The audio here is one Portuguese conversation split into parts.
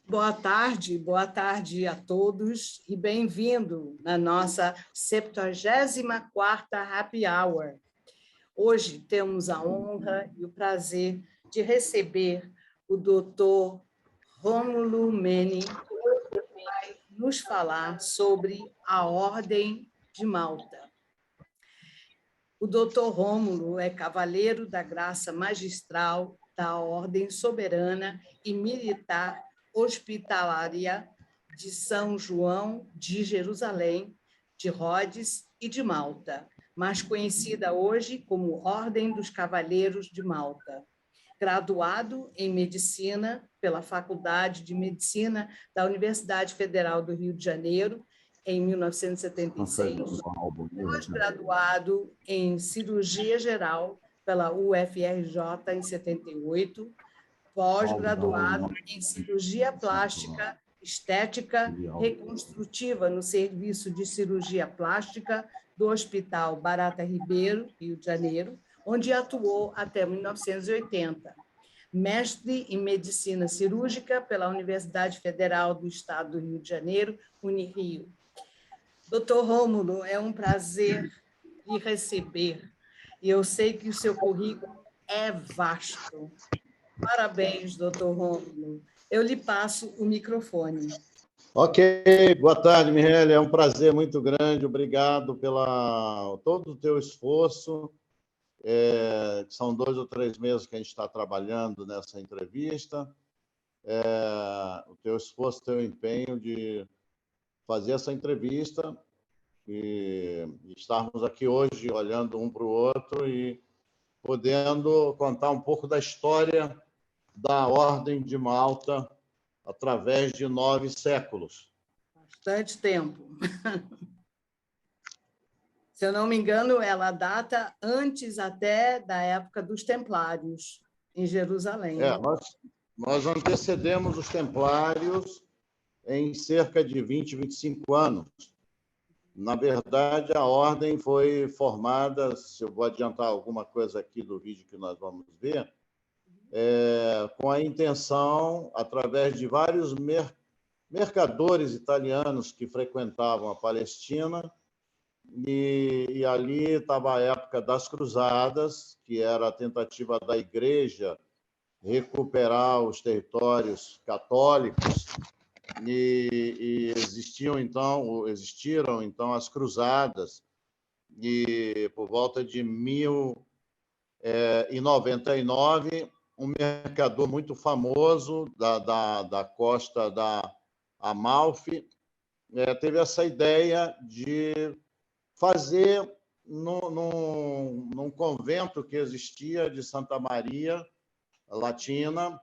Boa tarde a todos e bem-vindo na nossa 74ª Happy Hour. Hoje temos a honra e o prazer de receber o Dr. Rômulo Meni, que vai nos falar sobre a Ordem de Malta. O Dr. Rômulo é cavaleiro da Graça Magistral da Ordem Soberana e Militar Hospitalária de São João de Jerusalém, de Rhodes e de Malta, mais conhecida hoje como Ordem dos Cavaleiros de Malta. Graduado em Medicina pela Faculdade de Medicina da Universidade Federal do Rio de Janeiro, em 1976, pós-graduado em Cirurgia Geral pela UFRJ em 78, pós-graduado em Cirurgia Plástica, Estética Reconstrutiva no Serviço de Cirurgia Plástica do Hospital Barata Ribeiro, Rio de Janeiro, onde atuou até 1980. Mestre em Medicina Cirúrgica pela Universidade Federal do Estado do Rio de Janeiro, Unirio. Doutor Rômulo, é um prazer lhe receber. E eu sei que o seu currículo é vasto. Parabéns, doutor Rômulo. Eu lhe passo o microfone. Ok, boa tarde, Michele. É um prazer muito grande. Obrigado pela todo o teu esforço. São 2 ou 3 meses que a gente está trabalhando nessa entrevista. O teu esforço, o teu empenho de fazer essa entrevista e estarmos aqui hoje olhando um para o outro e podendo contar um pouco da história da Ordem de Malta através de 9 séculos. Bastante tempo. Se eu não me engano, ela data antes até da época dos Templários, em Jerusalém. Nós antecedemos os Templários em cerca de 20, 25 anos. Na verdade, a ordem foi formada, se eu vou adiantar alguma coisa aqui do vídeo que nós vamos ver, com a intenção, através de vários mercadores italianos que frequentavam a Palestina, e ali estava a época das Cruzadas, que era a tentativa da Igreja recuperar os territórios católicos, e existiram então as Cruzadas, e por volta de 1099, um mercador muito famoso da costa da Amalfi teve essa ideia de fazer num convento que existia de Santa Maria Latina,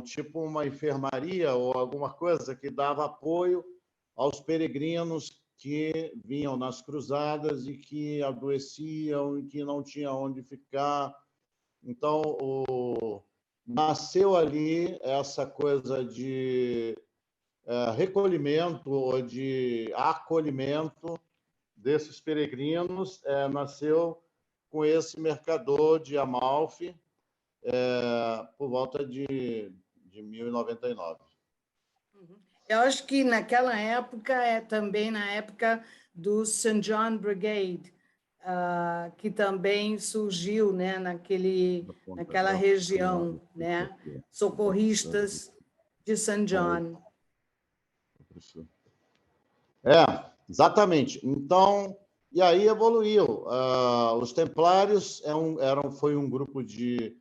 tipo uma enfermaria ou alguma coisa que dava apoio aos peregrinos que vinham nas cruzadas e que adoeciam e que não tinham onde ficar. Então, nasceu ali essa coisa de recolhimento ou de acolhimento desses peregrinos, nasceu com esse mercador de Amalfi, por volta de 1099. Eu acho que naquela época, também na época do St. John Brigade, que também surgiu, né, naquela região, né, socorristas de St. John. Exatamente. Então, e aí evoluiu. Os Templários foi um grupo de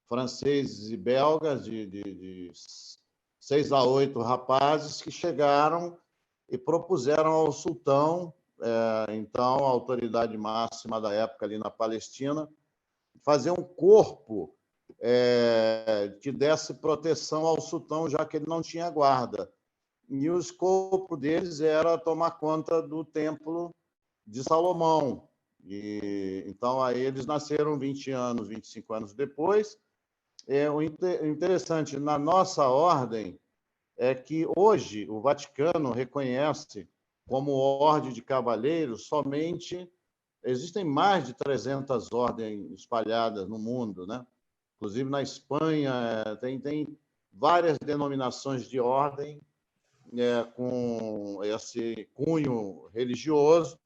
franceses e belgas, de 6 a 8 rapazes, que chegaram e propuseram ao sultão, então a autoridade máxima da época ali na Palestina, fazer um corpo que desse proteção ao sultão, já que ele não tinha guarda. E o escopo deles era tomar conta do Templo de Salomão. Então, aí eles nasceram 20 anos, 25 anos depois. O interessante na nossa ordem é que hoje o Vaticano reconhece como ordem de cavaleiros somente... Existem mais de 300 ordens espalhadas no mundo, né? Inclusive na Espanha, tem várias denominações de ordem com esse cunho religioso,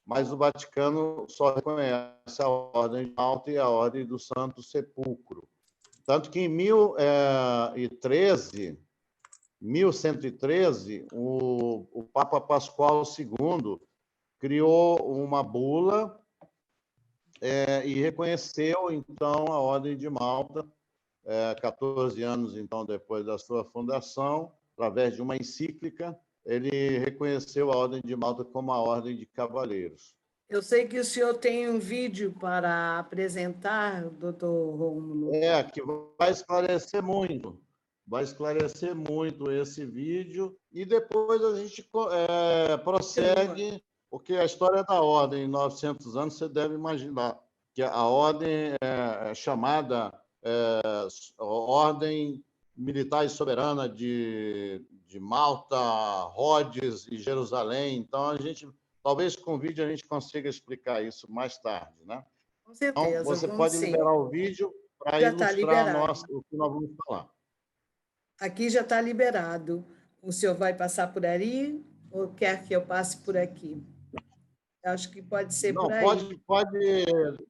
mas o Vaticano só reconhece a Ordem de Malta e a Ordem do Santo Sepulcro. Tanto que em 1113, o Papa Pascoal II criou uma bula e reconheceu, então, a Ordem de Malta, 14 anos, então, depois da sua fundação, através de uma encíclica, ele reconheceu a Ordem de Malta como a Ordem de Cavaleiros. Eu sei que o senhor tem um vídeo para apresentar, doutor Rômulo. Que vai esclarecer muito. Vai esclarecer muito esse vídeo e depois a gente prossegue, porque a história da Ordem, em 900 anos, você deve imaginar que a Ordem é chamada Ordem Militar e Soberana de Malta, Rhodes e Jerusalém. Então, talvez com o vídeo a gente consiga explicar isso mais tarde, né? Com certeza. Então, você pode liberar o vídeo para ilustrar o que nós vamos falar. Aqui já está liberado. O senhor vai passar por aí ou quer que eu passe por aqui? Acho que pode ser por aí.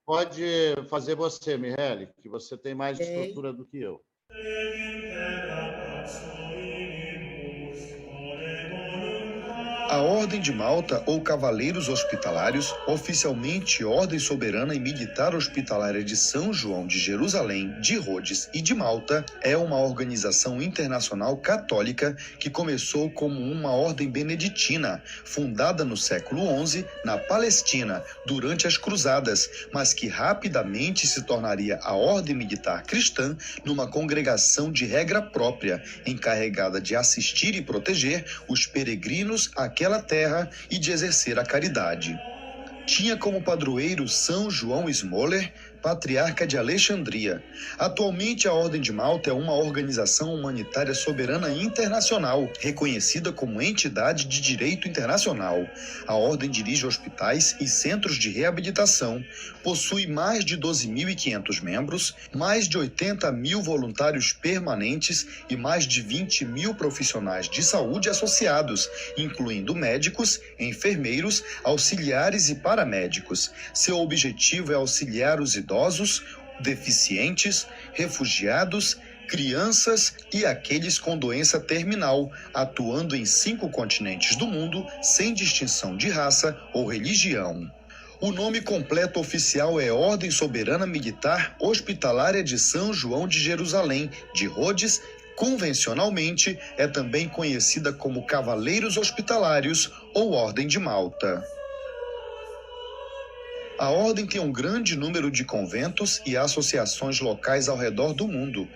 Pode fazer você, Michele, que você tem mais estrutura do que eu. A Ordem de Malta, ou Cavaleiros Hospitalários, oficialmente Ordem Soberana e Militar Hospitalária de São João de Jerusalém, de Rhodes e de Malta, é uma organização internacional católica que começou como uma ordem beneditina, fundada no século XI, na Palestina, durante as Cruzadas, mas que rapidamente se tornaria a Ordem Militar Cristã numa congregação de regra própria, encarregada de assistir e proteger os peregrinos àquela terra e de exercer a caridade. Tinha como padroeiro São João Smoller, patriarca de Alexandria. Atualmente, a Ordem de Malta é uma organização humanitária soberana internacional, reconhecida como entidade de direito internacional. A Ordem dirige hospitais e centros de reabilitação, possui mais de 12.500 membros, mais de 80.000 voluntários permanentes e mais de 20.000 profissionais de saúde associados, incluindo médicos, enfermeiros, auxiliares e paramédicos. Seu objetivo é auxiliar os idosos, deficientes, refugiados, crianças e aqueles com doença terminal, atuando em 5 continentes do mundo, sem distinção de raça ou religião. O nome completo oficial é Ordem Soberana Militar Hospitalária de São João de Jerusalém, de Rhodes. Convencionalmente, é também conhecida como Cavaleiros Hospitalários ou Ordem de Malta. A Ordem tem um grande número de conventos e associações locais ao redor do mundo.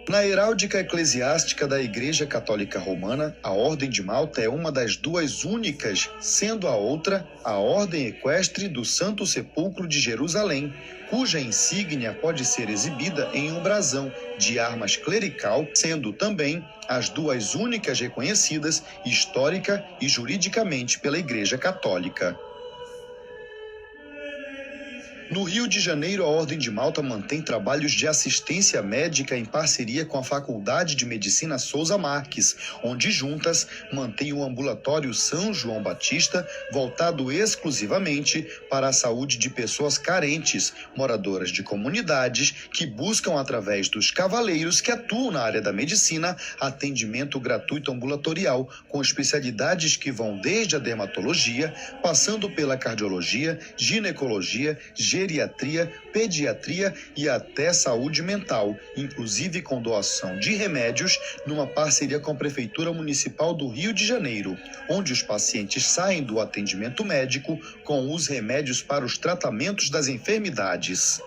Na heráldica eclesiástica da Igreja Católica Romana, a Ordem de Malta é uma das 2 únicas, sendo a outra a Ordem Equestre do Santo Sepulcro de Jerusalém, cuja insígnia pode ser exibida em um brasão de armas clerical, sendo também as 2 únicas reconhecidas histórica e juridicamente pela Igreja Católica. No Rio de Janeiro, a Ordem de Malta mantém trabalhos de assistência médica em parceria com a Faculdade de Medicina Souza Marques, onde juntas mantém o ambulatório São João Batista, voltado exclusivamente para a saúde de pessoas carentes, moradoras de comunidades que buscam, através dos cavaleiros que atuam na área da medicina, atendimento gratuito ambulatorial, com especialidades que vão desde a dermatologia, passando pela cardiologia, ginecologia, geriatria, pediatria e até saúde mental, inclusive com doação de remédios, numa parceria com a Prefeitura Municipal do Rio de Janeiro, onde os pacientes saem do atendimento médico com os remédios para os tratamentos das enfermidades.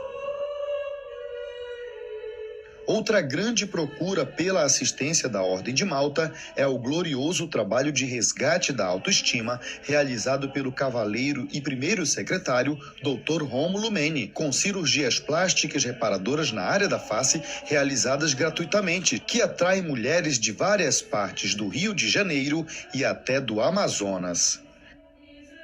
Outra grande procura pela assistência da Ordem de Malta é o glorioso trabalho de resgate da autoestima realizado pelo cavaleiro e primeiro secretário, Dr. Rômulo Meni, com cirurgias plásticas reparadoras na área da face realizadas gratuitamente, que atrai mulheres de várias partes do Rio de Janeiro e até do Amazonas.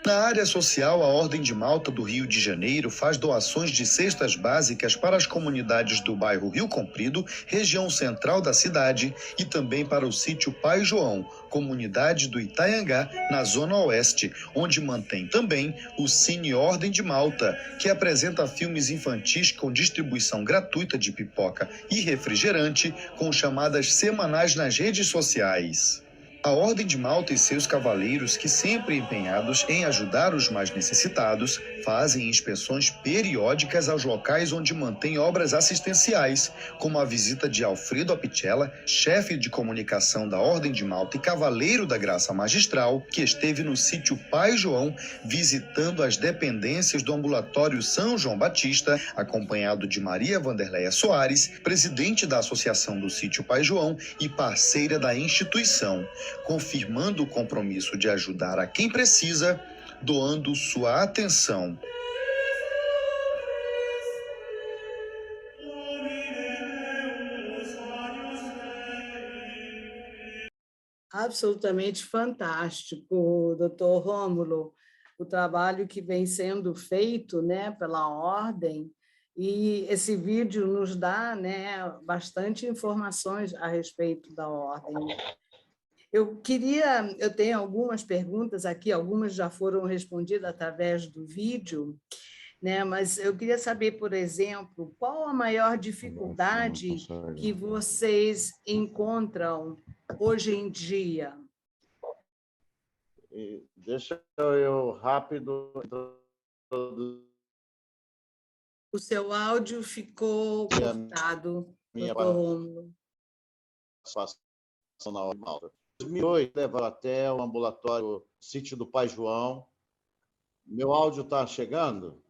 Na área social, a Ordem de Malta do Rio de Janeiro faz doações de cestas básicas para as comunidades do bairro Rio Comprido, região central da cidade, e também para o sítio Pai João, comunidade do Itanhangá, na zona oeste, onde mantém também o Cine Ordem de Malta, que apresenta filmes infantis com distribuição gratuita de pipoca e refrigerante, com chamadas semanais nas redes sociais. A Ordem de Malta e seus cavaleiros, que sempre empenhados em ajudar os mais necessitados, fazem inspeções periódicas aos locais onde mantém obras assistenciais, como a visita de Alfredo Apicella, chefe de comunicação da Ordem de Malta e cavaleiro da Graça Magistral, que esteve no sítio Pai João, visitando as dependências do ambulatório São João Batista, acompanhado de Maria Vanderleia Soares, presidente da Associação do Sítio Pai João e parceira da instituição, confirmando o compromisso de ajudar a quem precisa, doando sua atenção. Absolutamente fantástico, doutor Rômulo, o trabalho que vem sendo feito, né, pela Ordem, e esse vídeo nos dá, né, bastante informações a respeito da Ordem. Eu tenho algumas perguntas aqui, algumas já foram respondidas através do vídeo, né? Mas eu queria saber, por exemplo, qual a maior dificuldade que vocês encontram hoje em dia? Deixa eu rápido introduzir O seu áudio ficou cortado, minha doutor Rômulo. participação na Ordem de Malta. Em 2008, levaram até o ambulatório Sítio do Pai João. Meu áudio está chegando?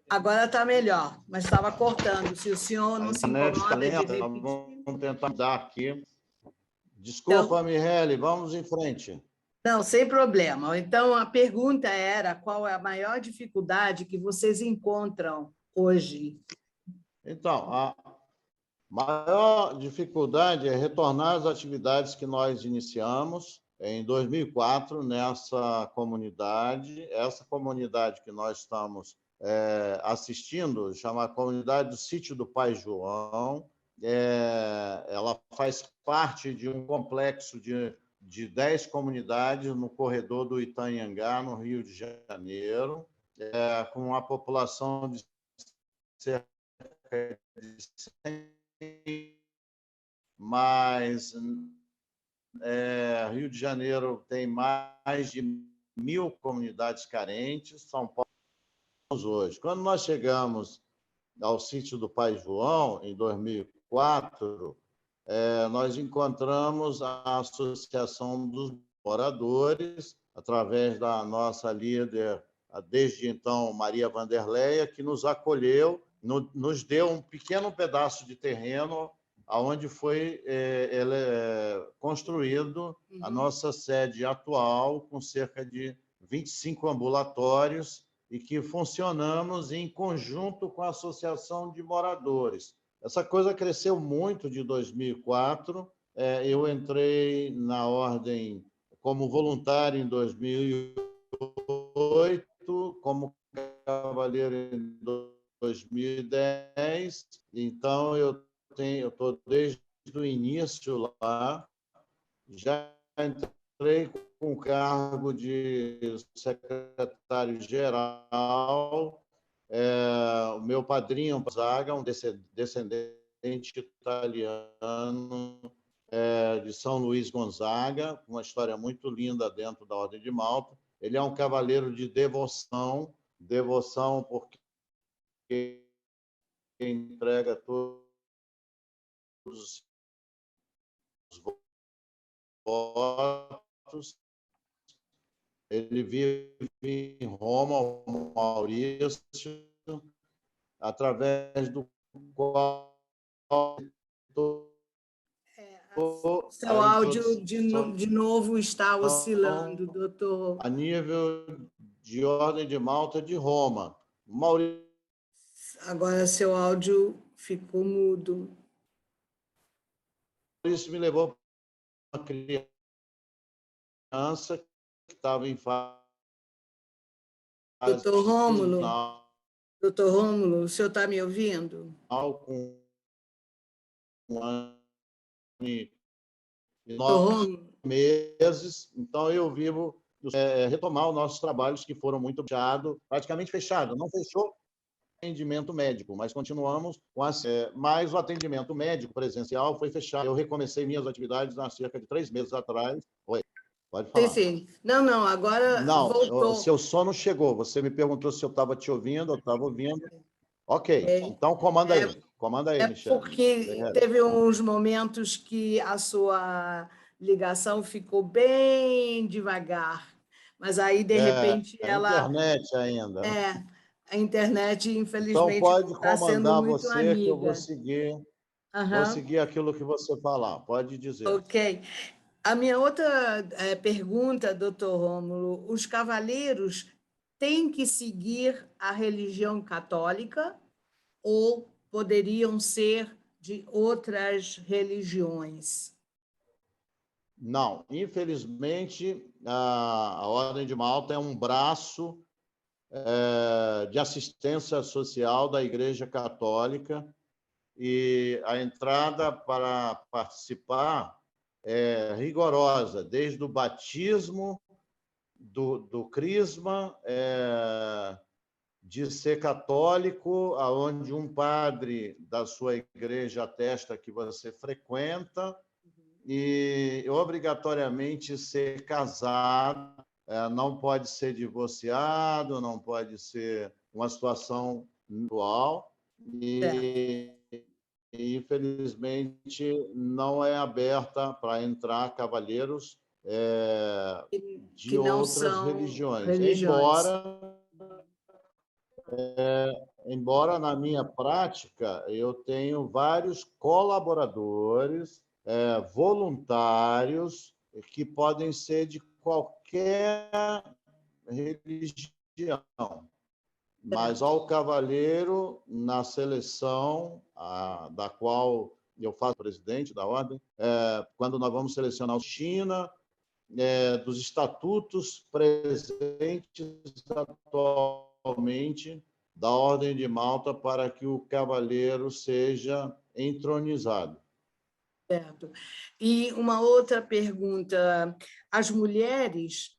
Agora está melhor, mas estava cortando. Se o senhor não A se internet está incomoda de lenta, repetir. vamos tentar mudar aqui. Desculpa, Então, Michele, vamos em frente. não, sem problema. Então, a pergunta era qual é a maior dificuldade que vocês encontram hoje? Então, a maior dificuldade é retornar às atividades que nós iniciamos em 2004 nessa comunidade. Essa comunidade que nós estamos assistindo, chama Comunidade do Sítio do Pai João. Ela faz parte de um complexo de 10 comunidades no corredor do Itanhangá, no Rio de Janeiro, com uma população de cerca de 100, mas Rio de Janeiro tem mais de 1.000 comunidades carentes, São Paulo hoje. Quando nós chegamos ao sítio do Pai João, em 2004, nós encontramos a Associação dos Moradores, através da nossa líder, desde então, Maria Vanderleia, que nos acolheu, nos deu um pequeno pedaço de terreno onde foi construído a nossa sede atual, com cerca de 25 ambulatórios, e que funcionamos em conjunto com a Associação de Moradores. Essa coisa cresceu muito de 2004. Eu entrei na Ordem como voluntário em 2008, como cavaleiro em 2010. Então, eu estou desde o início lá. Já entrei com o cargo de secretário-geral. O meu padrinho, Zaga, um descendente italiano de São Luís Gonzaga, uma história muito linda dentro da Ordem de Malta. Ele é um cavaleiro de devoção porque entrega todos os votos. Ele vive em Roma, o Maurício, através do qual seu áudio de novo está oscilando, doutor. A nível de Ordem de Malta de Roma. Maurício. Agora seu áudio ficou mudo. Maurício me levou para uma criança que estava em fase Doutor Rômulo, final doutor Rômulo, o senhor está me ouvindo? com um ano e Doutor 9 Rômulo, meses. Então, eu vivo retomar os nossos trabalhos que foram muito fechados, praticamente fechados. Não fechou atendimento médico, mas continuamos com mas o atendimento médico presencial foi fechado. Eu recomecei minhas atividades há cerca de 3 meses atrás. Oi, pode sim, falar. sim. Não, não, agora Não, o voltou. seu sono chegou. Você me perguntou se eu estava te ouvindo, eu estava ouvindo. Ok, então comanda aí, É Michele. porque teve uns momentos que a sua ligação ficou bem devagar, mas aí, de repente, A internet ainda, né? a internet, Então infelizmente, não pode está sendo comandar muito você que eu amiga. vou Aham, seguir aquilo que você falar. Pode dizer. ok. A minha outra pergunta, doutor Rômulo, os cavaleiros têm que seguir a religião católica ou poderiam ser de outras religiões? Não, infelizmente, a Ordem de Malta é um braço de assistência social da Igreja Católica e a entrada para participar é rigorosa, desde o batismo, do crisma, de ser católico, aonde um padre da sua igreja atesta que você frequenta, e obrigatoriamente ser casado, não pode ser divorciado, não pode ser uma situação atual, Certo. e infelizmente não é aberta para entrar cavalheiros de Que não outras são religiões, religiões. embora na minha prática eu tenho vários colaboradores, voluntários, que podem ser de qualquer religião, mas Certo. ao cavaleiro, na seleção, da qual eu faço presidente da ordem, quando nós vamos selecionar o China, dos estatutos presentes atualmente da Ordem de Malta para que o cavaleiro seja entronizado. Certo. E uma outra pergunta: as mulheres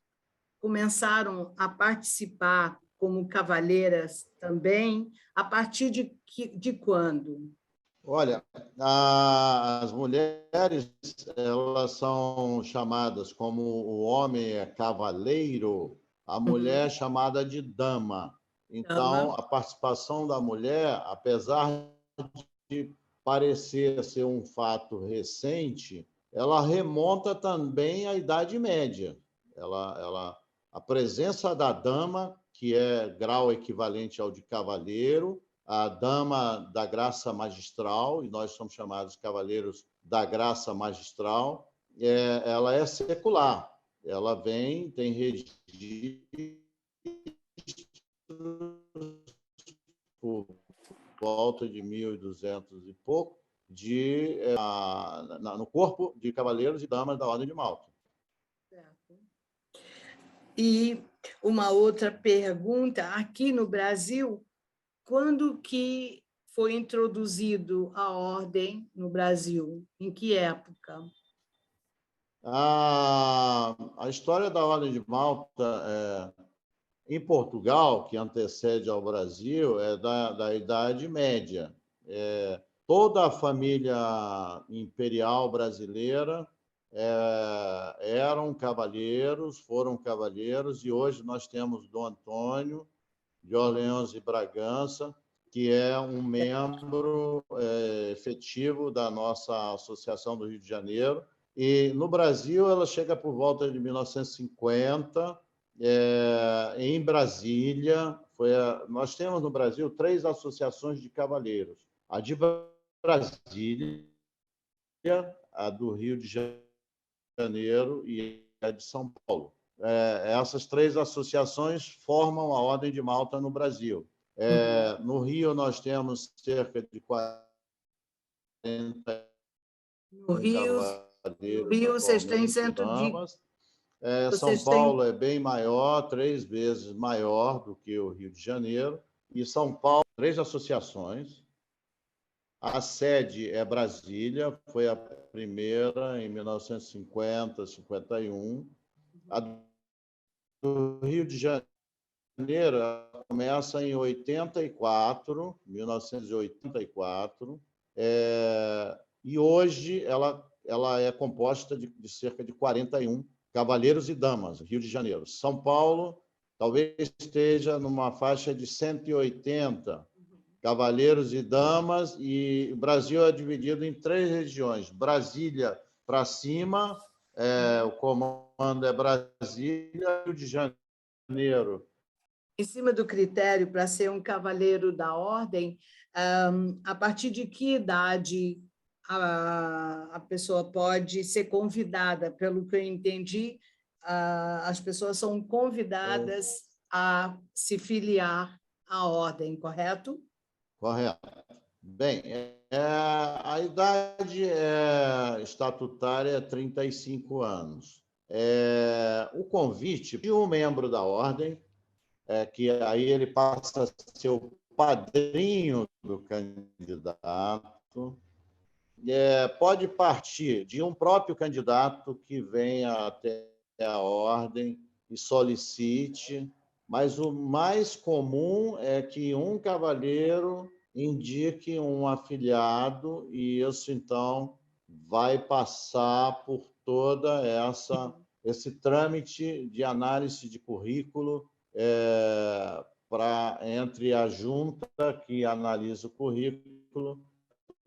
começaram a participar como cavaleiras também a partir de quando? Olha, as mulheres, elas são chamadas, como o homem é cavaleiro, a mulher é Uhum. chamada de dama. Então, Chama. a participação da mulher, apesar de parecer ser um fato recente, ela remonta também à Idade Média. A presença da dama, que é grau equivalente ao de cavaleiro, a dama da graça magistral, e nós somos chamados cavaleiros da graça magistral, ela é secular. Ela vem, tem registro por volta de 1200 e pouco, no corpo de cavaleiros e damas da Ordem de Malta. Certo. E uma outra pergunta: aqui no Brasil, quando que foi introduzido a ordem no Brasil? Em que época? A história da Ordem de Malta, em Portugal, que antecede ao Brasil, é da Idade Média. Toda a família imperial brasileira eram cavalheiros, foram cavalheiros, e hoje nós temos Dom Antônio de Orleans e Bragança, que é um membro efetivo da nossa Associação do Rio de Janeiro. E no Brasil ela chega por volta de 1950, em Brasília. Nós temos no Brasil 3 associações de cavaleiros: a de Brasília, a do Rio de Janeiro e a de São Paulo. Essas 3 associações formam a Ordem de Malta no Brasil. No Rio, nós temos cerca de 40 No Rio, cavaleiros Vocês têm atualmente, centro de damas. São Vocês têm... Paulo é bem maior, 3 vezes maior do que o Rio de Janeiro. E São Paulo, 3 associações. A sede é Brasília, foi a primeira em 1950, 51. A do Rio de Janeiro começa em 84, 1984, e hoje ela é composta de cerca de 41 cavalheiros e damas, Rio de Janeiro. São Paulo talvez esteja numa faixa de 180 cavalheiros e damas, e o Brasil é dividido em 3 regiões. Brasília para cima, o comando é Brasília, Rio de Janeiro. Em cima do critério para ser um cavaleiro da ordem, a partir de que idade a pessoa pode ser convidada? Pelo que eu entendi, as pessoas são convidadas a se filiar à ordem, correto? Correto. Bem, a idade estatutária é 35 anos. O convite de um membro da ordem, que aí ele passa a ser o padrinho do candidato, pode partir de um próprio candidato que venha até a ordem e solicite, mas o mais comum é que um cavalheiro indique um afiliado, e isso, então, vai passar por toda esse trâmite de análise de currículo entre a junta que analisa o currículo,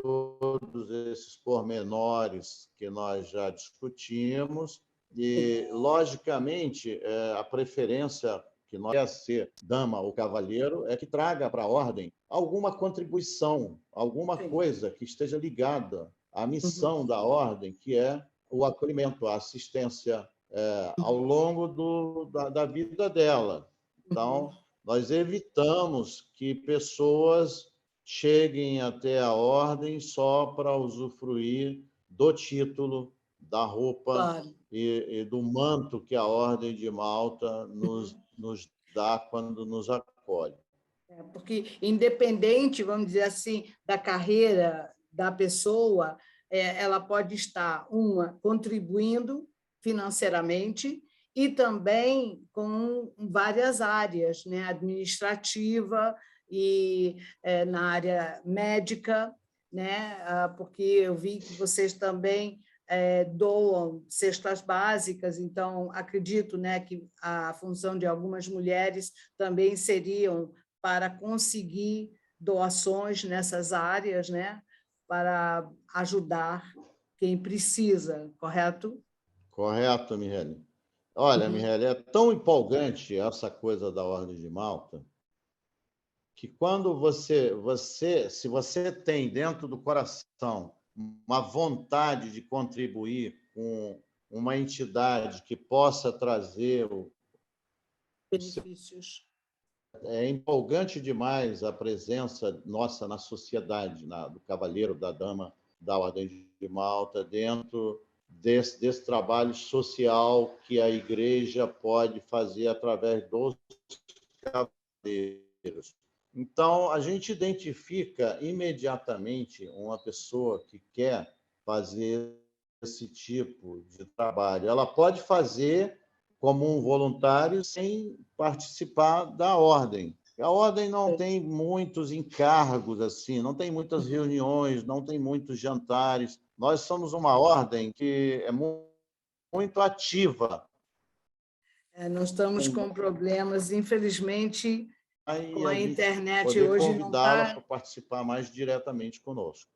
todos esses pormenores que nós já discutimos, e, logicamente, a preferência que nós quer ser dama ou cavalheiro é que traga para a ordem alguma contribuição, alguma coisa que esteja ligada à missão da ordem, que é o acolhimento, a assistência ao longo da vida dela. Então, nós evitamos que pessoas cheguem até a ordem só para usufruir do título, da roupa, claro, e do manto que a Ordem de Malta nos dá quando nos acolhe. Porque, independente, vamos dizer assim, da carreira da pessoa, ela pode estar, contribuindo financeiramente e também com várias áreas, né? Administrativa e na área médica, né? Porque eu vi que vocês também doam cestas básicas, então acredito, né, que a função de algumas mulheres também seriam para conseguir doações nessas áreas, né, para ajudar quem precisa, correto? Correto, Michele. Olha, Michele, é tão empolgante essa coisa da Ordem de Malta, que quando se você tem dentro do coração uma vontade de contribuir com uma entidade que possa trazer benefícios. É empolgante demais a presença nossa na sociedade, do cavaleiro, da dama, da Ordem de Malta, dentro desse trabalho social que a Igreja pode fazer através dos cavaleiros. Então, a gente identifica imediatamente uma pessoa que quer fazer esse tipo de trabalho. Ela pode fazer como um voluntário sem participar da ordem. A ordem não tem muitos encargos, assim, não tem muitas reuniões, não tem muitos jantares. Nós somos uma ordem que é muito ativa. Nós estamos com problemas, infelizmente, com a internet poder hoje não convidá-la está... para participar mais diretamente conosco.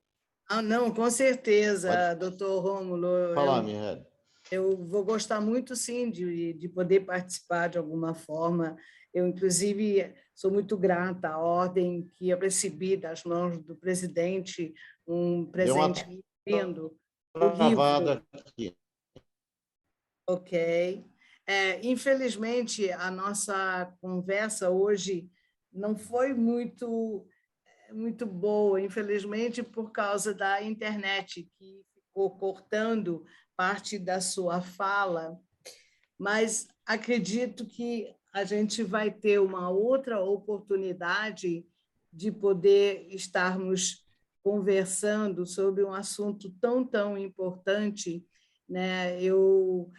Não, com certeza, doutor Rômulo. Falar, Michele. Eu vou gostar muito, sim, de poder participar de alguma forma. Eu, inclusive, sou muito grata à ordem que eu recebi das mãos do presidente, um presente lindo, o livro. Aqui. Ok. Infelizmente, a nossa conversa hoje não foi muito boa, infelizmente, por causa da internet, que ficou cortando parte da sua fala, mas acredito que a gente vai ter uma outra oportunidade de poder estarmos conversando sobre um assunto tão importante, né? Eu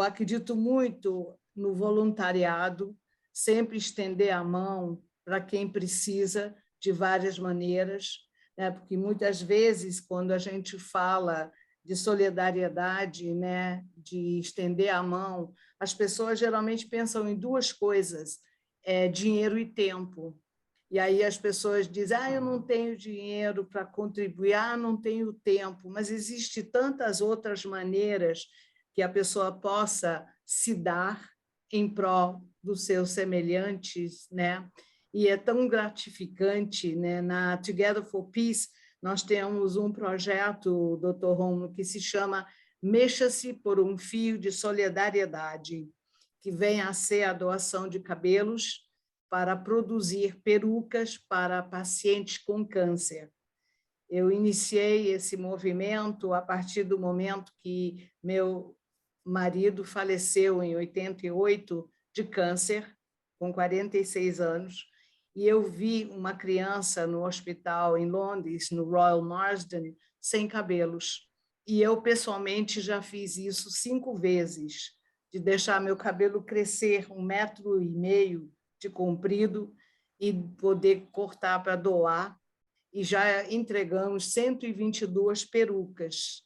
acredito muito no voluntariado, sempre estender a mão para quem precisa de várias maneiras, né? Porque muitas vezes, quando a gente fala de solidariedade, né, de estender a mão, as pessoas geralmente pensam em duas coisas, dinheiro e tempo. E aí as pessoas dizem, eu não tenho dinheiro para contribuir, não tenho tempo, mas existe tantas outras maneiras que a pessoa possa se dar em prol dos seus semelhantes, né? E é tão gratificante, né? Na Together for Peace, nós temos um projeto, Dr. Romulo, que se chama Mexa-se por um Fio de Solidariedade, que vem a ser a doação de cabelos para produzir perucas para pacientes com câncer. Eu iniciei esse movimento a partir do momento que meu marido faleceu em 88 de câncer, com 46 anos, e eu vi uma criança no hospital em Londres, no Royal Marsden, sem cabelos. E eu, pessoalmente, já fiz isso 5 vezes, de deixar meu cabelo crescer 1,5 metro de comprido e poder cortar para doar. E já entregamos 122 perucas.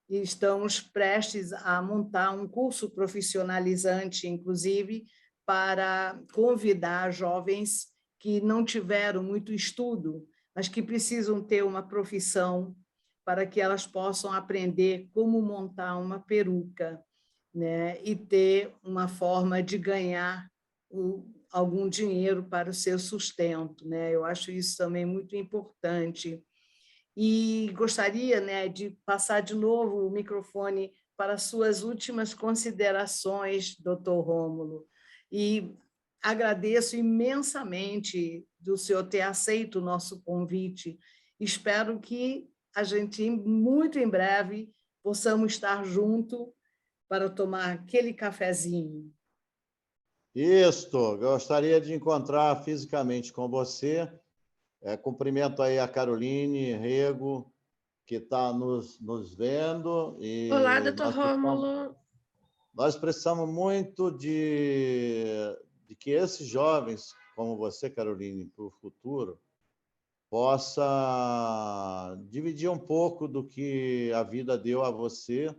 E estamos prestes a montar um curso profissionalizante, inclusive, para convidar jovens que não tiveram muito estudo, mas que precisam ter uma profissão para que elas possam aprender como montar uma peruca, né? E ter uma forma de ganhar algum dinheiro para o seu sustento, né? Eu acho isso também muito importante. E gostaria, né, de passar de novo o microfone para suas últimas considerações, doutor Rômulo. E agradeço imensamente do senhor ter aceito o nosso convite. Espero que a gente, muito em breve, possamos estar juntos para tomar aquele cafezinho. Isto, gostaria de encontrar fisicamente com você. Cumprimento aí a Caroline Rego, que está nos vendo. Olá, E doutor Rômulo. nós precisamos muito de que esses jovens, como você, Caroline, para o futuro, possa dividir um pouco do que a vida deu a você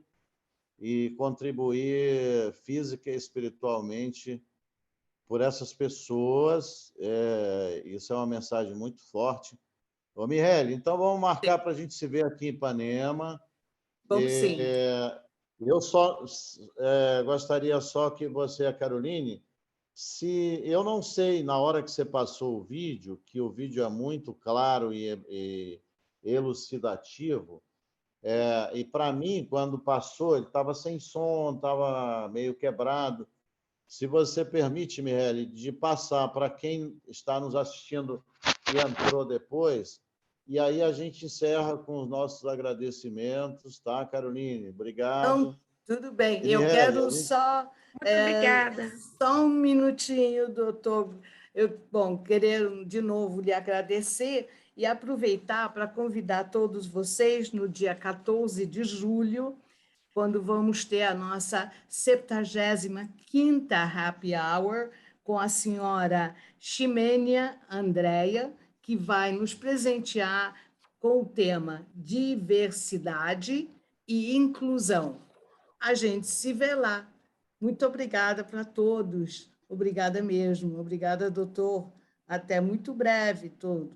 e contribuir física e espiritualmente por essas pessoas. Isso é uma mensagem muito forte. Ô, Michele, então vamos marcar para a gente se ver aqui em Ipanema. Vamos sim. Eu gostaria só que você, a Caroline, se eu não sei, na hora que você passou o vídeo, que o vídeo é muito claro e elucidativo, e para mim, quando passou, ele estava sem som, estava meio quebrado. Se você permite, Michele, de passar para quem está nos assistindo e entrou depois, e aí a gente encerra com os nossos agradecimentos, tá, Caroline? Obrigado. Então, tudo bem. E, Eu Michele, quero só... Muito obrigada. Só um minutinho, doutor. Querer de novo lhe agradecer e aproveitar para convidar todos vocês no dia 14 de julho, quando vamos ter a nossa 75ª Happy Hour com a senhora Ximênia Andréia, que vai nos presentear com o tema diversidade e inclusão. A gente se vê lá. Muito obrigada para todos. Obrigada mesmo. Obrigada, doutor. Até muito breve, todos.